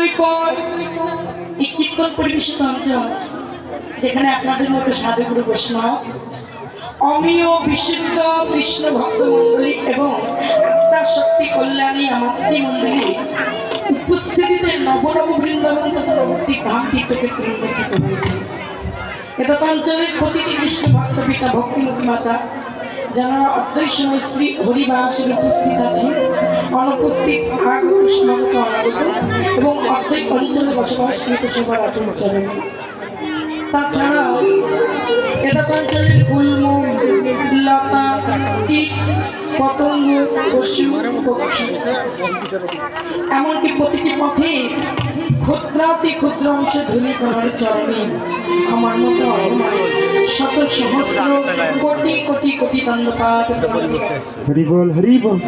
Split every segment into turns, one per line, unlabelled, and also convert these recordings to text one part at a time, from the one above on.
অদ্বৈপর এই কীর্তন পরিবেশিত অঞ্চল যেখানে আপনাদের মতো সাধুগুরু বৈষ্ণব অমীয় বিশুদ্ধ কৃষ্ণ ভক্ত মণ্ডলী এবং আত্মা শক্তি কল্যাণী মাতৃমণ্ডলী উপস্থিতিতে নবনব বৃন্দাবন তথা প্রভৃতি ধাম তীর্থক্ষেত্রে উন্মোচিত হয়েছে। এটা অঞ্চলের প্রতিটি কৃষ্ণ ভক্ত পিতা ভক্তিমতী মাতা যারা অদ্বৈত সময় শ্রী হরিবাসের উপস্থিত আছে, অনুপস্থিত আগত কৃষ্ণগত অনাগত এবং অদ্বৈত অঞ্চলে বসবাসকৃত সবার আচরণ। তাছাড়াও এটা অঞ্চলের গুল্ম লতা কীট পতঙ্গ পশু পক্ষী এমনকি প্রতিটি পথে ক্ষুদ্রাতি ক্ষুদ্র অংশ ধুলি করার চরণে আমার মতো শত সহস্র কোটি কোটি কোটি দণ্ডপাত।
হরি বল হরি বল।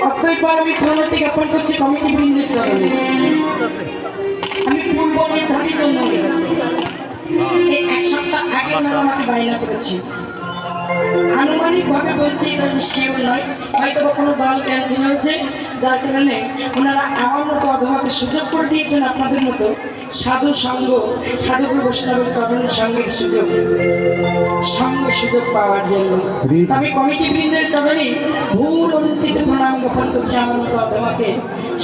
অতএবার আমি প্রণতি জ্ঞাপন করছি কমিটি বৃন্দের চরণে। আমি পূর্ব নির্ধারিত নই, এই এক সপ্তাহ আগে ওনারা আমাকে বায়না করেছি। আনুমানিক ভাবে বলছি, এটা শিওর নয়, হয়তো কোনো দল ক্যান্সেল হয়েছে, যার কারণে ওনারা আমার মতো অধমাকে সুযোগ করে দিয়েছেন আপনাদের মতো সাধু সঙ্গ সাধুগুরু বৈষ্ণবের চরণের সঙ্গের সুযোগ পাওয়ার জন্য। আমি কমিটি বৃন্দের চরণে ভুল অনুষ্ঠিত প্রণাম জ্ঞাপন করছি আমার মতো অধমাকে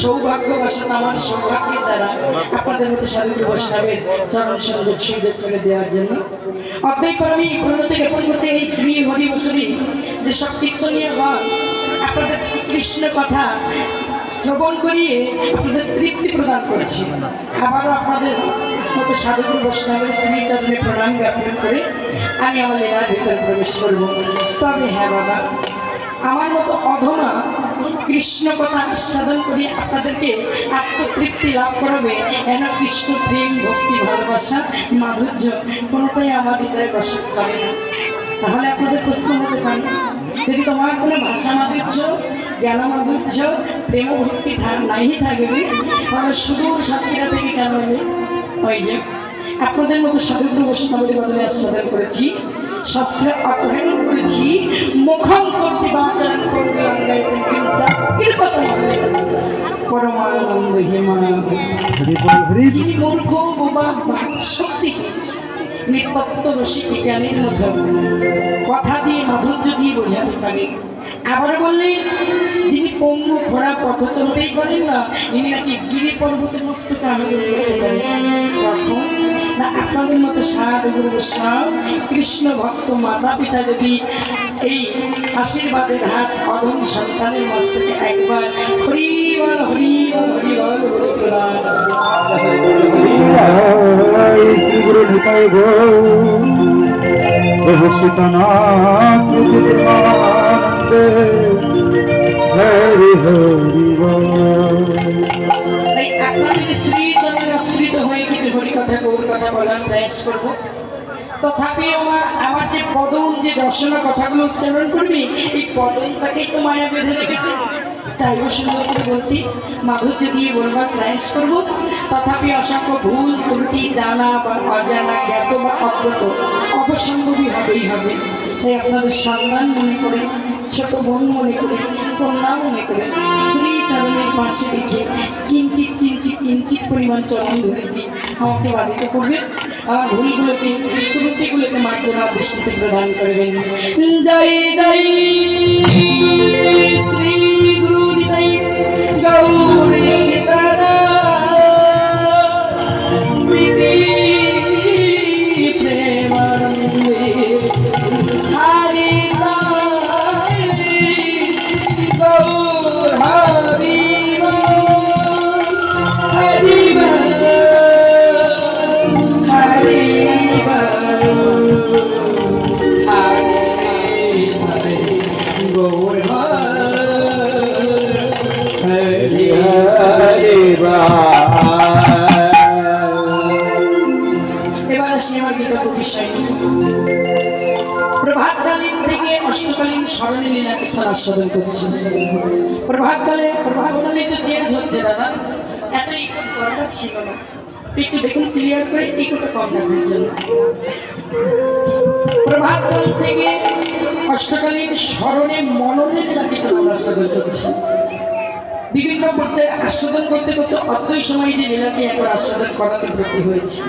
সৌভাগ্যবশত আমার সৌভাগ্যের দ্বারা আপনাদের মতো সাধুগুরু বৈষ্ণবের চরণ সুযোগ করে দেওয়ার জন্য। অতএব আমি প্রণতি জ্ঞাপন করছি এই শ্রী হরি বসুরি যেসব কীর্তনীয় গান আপনাদের কৃষ্ণ কথা শ্রবণ করিয়ে আপনাদের তৃপ্তি প্রদান করেছি। আবারও আপনাদের মতো সাধুগুরু বৈষ্ণবের শ্রী চরণে প্রণাম জ্ঞাপন করে আমি আমার লীলার ভিতরে প্রবেশ করব। তবে হ্যাঁ বাবা, আমার মতো অধমা কৃষ্ণ কথা আস্বাদন করে আপনাদেরকে আত্মতৃপ্তি লাভ করাবে এন কৃষ্ণ প্রেম ভক্তি ভালোবাসা মাধুর্য কোনোটাই আমার হৃদয়ে বসত করে না। তাহলে আপনাদের প্রশ্ন হতে পারে, যদি তোমার কোনো ভাষা মাধুর্য জ্ঞান মাধুর্য প্রেম ভক্তি নাই থাকবে তাহলে শুধু সাথীরা থেকে কেন ওই যে আপনাদের মতো সাধুগুরু বৈষ্ণবের বদলে আস্বাদন করেছি, শাস্ত্রে অধ্যয়ন করেছি, মুখম করতে বাচরণ করতে পরমানন্দ যিনি মূর্খ বোবা শক্তি নিত্যত্ব রসিক জ্ঞানের মতো কথা দিয়ে মাধুর্য দিয়ে বোঝাতে পারে। আবার বললেন যিনি পঙ্গু ঘোড়া পথ চলতেই পারেন না, ইনি নাকি গিরি পর্বতের মস্তকে আনন্দ করতে পারেন। তখন না আপনাদের মতো সাধুগুরু বৈষ্ণব কৃষ্ণ ভক্ত মাতা পিতা যদি এই আশীর্বাদের হাত অধম সন্তানের মস্তকে একবার হরি বল হরি বল হরি বল বলে প্রদান।
শ্রী গুরু নিতাই গো সীতানাথ হরি হরি বল।
আপনাদের শ্রী চরণে আশ্রিত হয়ে কিছু হরি কথা গৌর কথা বলার প্রয়াস করব। তথাপি আমার যে পদম যে দর্শনা কথাগুলো উচ্চারণ করবি, এই পদমটাকেই তো মায়া বেঁধে রেখেছে, চাইব সুন্দর করে বলতে মাধুর্য দিয়ে বলবার প্রয়াস করব। তথাপি অসংখ্য ভুল ত্রুটি জানা বা অজানা জ্ঞাত বা অজ্ঞাত অবসম্ভবী হবেই হবে। তাই আপনাদের সন্তান মনে করে, ছোট বোন মনে করে, কন্যা মনে করে শ্রী চরণের পাশে রেখে কিঞ্চিত কিঞ্চিত কিঞ্চিত পরিমাণ চরণ ধরে দিয়ে আমাকে বাধিত করবেন। আমার ভুলগুলোকে ত্রুটিগুলোকে মার্জনা দৃষ্টিতে প্রদান করবেন। জয় জয় শ্রী গুরু নিতাই গৌর সীতারাম প্রীতি প্রেমানন্দে হরি গৌর হরি হরি হরি গৌর হরি হরি। এবার আসি আমার বিগত বিষয় নিয়ে। প্রভাতকালীন থেকে অষ্টকালীন স্মরণে লীলা কীর্তন আস্বাদন করছি। প্রভাতকালে তো চেঞ্জ হচ্ছে দাদা, এত ইকো দরকার ছিল না, একটু দেখুন ক্লিয়ার করে ইকোটা কম রাখার জন্য। প্রভাতকাল থেকে অষ্টকালীন স্মরণে মননে লীলা কীর্তন আমরা আস্বাদন করছি। বিভিন্ন পর্যায়ে আস্বাদন করতে করতে অতই সময় যে লীলাকে এখন আস্বাদন করাতে ব্রতী হয়েছে।